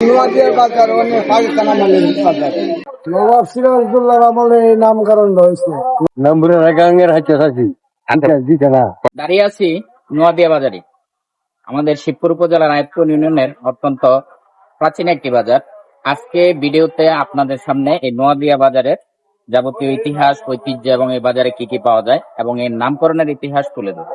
নোয়াদিয়ার বাজার অনেক পাকিস্তান আমলের বাজার। নবাব সিরাজউদ্দৌলার আমলে এই নামকরণ হয়েছে। নম্বরের গাঙ্গের হাতে থাকি দিতে না। দাঁড়িয়ে আছি নোয়াদিয়া বাজারে। আমাদের শিবপুর উপজেলার আয়তপুর ইউনিয়নের অত্যন্ত প্রাচীন একটি বাজার। আজকে ভিডিওতে আপনাদের সামনে এই নোয়াদিয়া বাজারের যাবতীয় ইতিহাস, ঐতিহ্য এবং এই বাজারে কি কি পাওয়া যায় এবং এর নামকরণের ইতিহাস তুলে ধরব।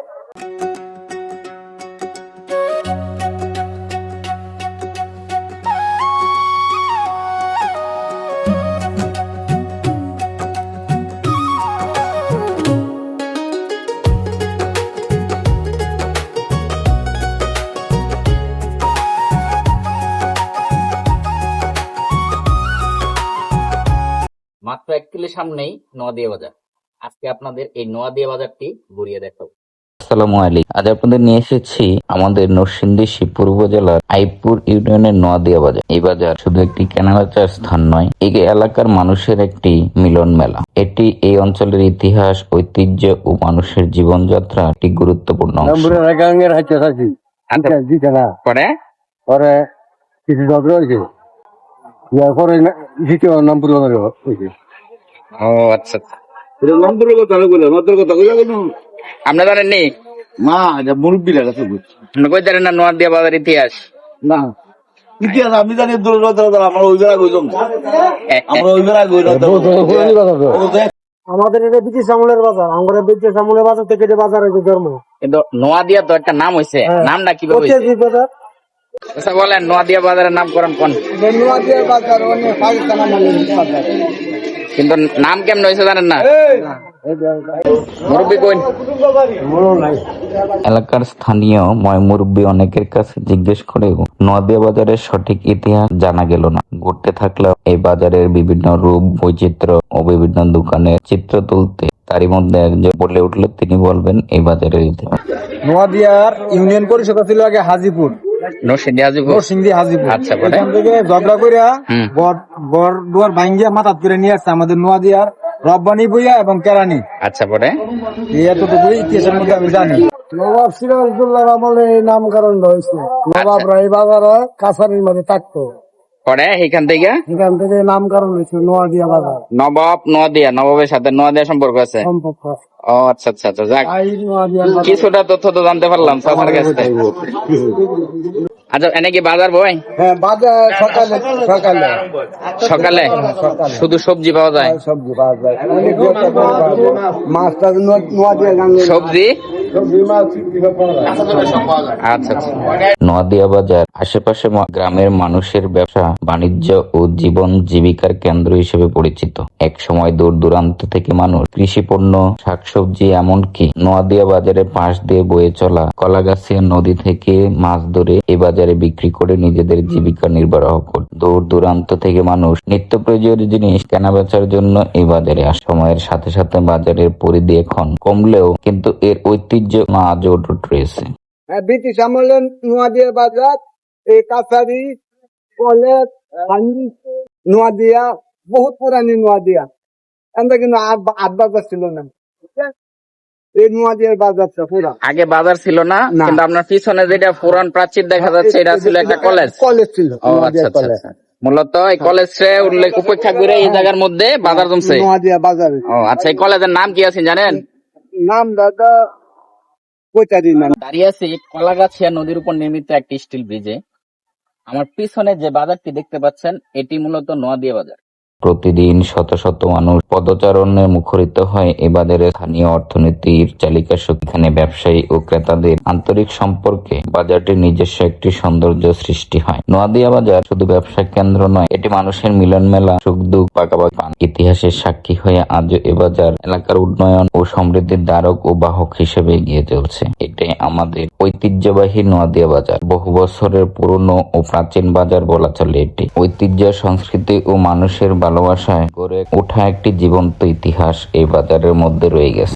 মাত্র 1 কিলো সামনেই নোয়াদিয়া বাজার। আজকে আপনাদের এই নোয়াদিয়া বাজারটি ঘুরিয়ে দেখাবো। আসসালামু আলাইকুম। আজ আপনাদের নিয়ে এসেছি আমাদের নরসিংদী শিবপুর উপজেলার আইপুর ইউনিয়নের নোয়াদিয়া বাজার। এই বাজার শুধু একটি কেনাবেচার স্থান নয়, এই এলাকার মানুষের একটি মিলন মেলা। এটি এই অঞ্চলের ইতিহাস, ঐতিহ্য ও মানুষের জীবনযাত্রা একটি গুরুত্বপূর্ণ অংশ। নম্বরের গাঙ্গের হাতে থাকি দিতে না। পরে পরে কিছু দর হয়েছে, ইয়ার পরে দ্বিতীয় নম্বর হয়েছে। ও আচ্ছা, আপনার জানেন নি? না, এটা মুরব্বী লাগাছে আপনি কই জানেন না নোয়াদিয়া বাজার ইতিহাস? না, ইতিহাস আমি জানি। আমার ওই জায়গায় গইলাম, আমরা ওই জায়গায় গইলাম। আমাদের এটা ব্রিটিশ আমলের বাজার। আমরা ব্রিটিশ আমলের বাজার থেকে এটা বাজার হয়েছে ধর্ম। কিন্তু নোয়াদিয়া তো একটা নাম হয়েছে, নামটা কিভাবে হয়েছে? বাজার আচ্ছা বলেন, নোয়াদিয়া বাজারের নামকরণ কোন? নোয়াদিয়ার বাজার অনেক পাকিস্তান আমলের বাজার। কিন্তু নাম কেমন হয়েছে জানেন না? মুরব্বী কইন। এলাকার স্থানীয় মুরব্বী অনেকের কাছে জিজ্ঞেস করেও নোয়াদিয়া বাজারের সঠিক ইতিহাস জানা গেল না। ঘুরতে থাকলেও এই বাজারের বিভিন্ন রূপ, বৈচিত্র্য ও বিভিন্ন দোকানের চিত্র তুলতে তারই মধ্যে একজন বলে উঠলো, তিনি বলবেন এই বাজারের ইতিহাস। নোয়াদিয়ার ইউনিয়ন পরিষদ ছিল আগে হাজিপুর, নরসিংদী হাজিপুর। আচ্ছা, এখান থেকে ঝগড়া করিয়া বর দুয়ার ভাঙ্গিয়া মাথাত করে নিয়ে আসছে আমাদের নোয়াদিয়ার রব্বানি বইয়া এবং কেরানি। আচ্ছা, পরে এতটুকু ইতিহাসের মধ্যে আমি জানি। নবাব সিরাজউদ্দৌলার আমলে এই নামকরণ হয়েছে। নবাবরা এই বাজারে কাছারির মধ্যে থাকতো। পরে এখান থেকে নামকরণ হয়েছে নোয়াদিয়া বাজার। নবাবের সাথে নোয়াদিয়া সম্পর্ক আছে। ও আচ্ছা আচ্ছা আচ্ছা, যাক কিছুটা তথ্য তো জানতে পারলাম চাচার কাছে। আচ্ছা, এনে কি বাজার বই? হ্যাঁ, বাজার সকালে সকালে সকালে শুধু সবজি পাওয়া যায়? সবজি পাওয়া যায়, মাছটা নোয়াদিয়া গাঙ্গে সবজি। আচ্ছা আচ্ছা। নোয়াদিয়া বাজার আশেপাশে গ্রামের মানুষের ব্যবসা বাণিজ্য ও জীবন জীবিকার কেন্দ্র হিসেবে পরিচিত। এক সময় দূর দূরান্ত থেকে মানুষ কৃষি পণ্য, শাকসবজি, এমনকি নোয়াদিয়া বাজারের পাশ দিয়ে বয়ে চলা কলাগাছিয়া নদী থেকে মাছ ধরে এই বাজারে বিক্রি করে নিজেদের জীবিকা নির্বাহ করত। দূর দূরান্ত থেকে মানুষ নিত্য প্রয়োজনীয় জিনিস কেনা বেচার জন্য এই বাজারে আসে। সময়ের সাথে সাথে বাজারের পরিধি এখন কমলেও কিন্তু এর ঐতিহ্য আজও অটুট রয়েছে। ব্রিটিশ আমলে নোয়াদিয়া বাজার, এই কাছারি, কলেজ, নোয়াদিয়া বহুত পুরানি নোয়াদিয়া। আমরা কিন্তু আট বাজার ছিল না। এই নোয়াদিয়ার বাজারটা পুরা আগে বাজার ছিল না, কিন্তু আপনার পিছনে যেটা পুরান প্রাচীর দেখা যাচ্ছে, এটা ছিল একটা কলেজ। কলেজ ছিল। ও আচ্ছা আচ্ছা, মূলত এই কলেজে উল্লেখ উপেক্ষা করে এই জায়গার মধ্যে বাজার জমছে। নোয়াদিয়া বাজার। ও আচ্ছা, এই কলেজের নাম কি আছে জানেন? নাম দাদা কইতারি না। দাঁড়িয়ে আছি কলাগাছিয়া নদীর উপর নির্মিত একটি স্টিল ব্রিজে। আমার পিছনে যে বাজারটি দেখতে পাচ্ছেন, এটি মূলত নোয়াদিয়া বাজার। প্রতিদিন শত শত মানুষ পদচারণে মুখরিত হয় এ বাজারে। স্থানীয় অর্থনীতির চালিকা শক্তি। এখানে ব্যবসায়ী ও ক্রেতাদের আন্তরিক সম্পর্কে বাজারটির নিজস্ব একটি সৌন্দর্য সৃষ্টি হয়। নোয়াদিয়া বাজার শুধু ব্যবসা কেন্দ্র নয়, এটি মানুষের মিলন মেলা, সুখ দুঃখ পাকাপাকি পান। ইতিহাসের সাক্ষী হয়ে আজও এ বাজার এলাকার উন্নয়ন ও সমৃদ্ধির দ্বারক ও বাহক হিসেবে এগিয়ে চলছে। এটাই আমাদের ঐতিহ্যবাহী নোয়াদিয়া বাজার। বহু বছরের পুরনো ও প্রাচীন বাজার বলা চলে। এটি ঐতিহ্য, সংস্কৃতি ও মানুষের ভালোবাসায় গড়ে ওঠা একটি জীবন্ত ইতিহাস এই বাজারের মধ্যে রয়ে গেছে।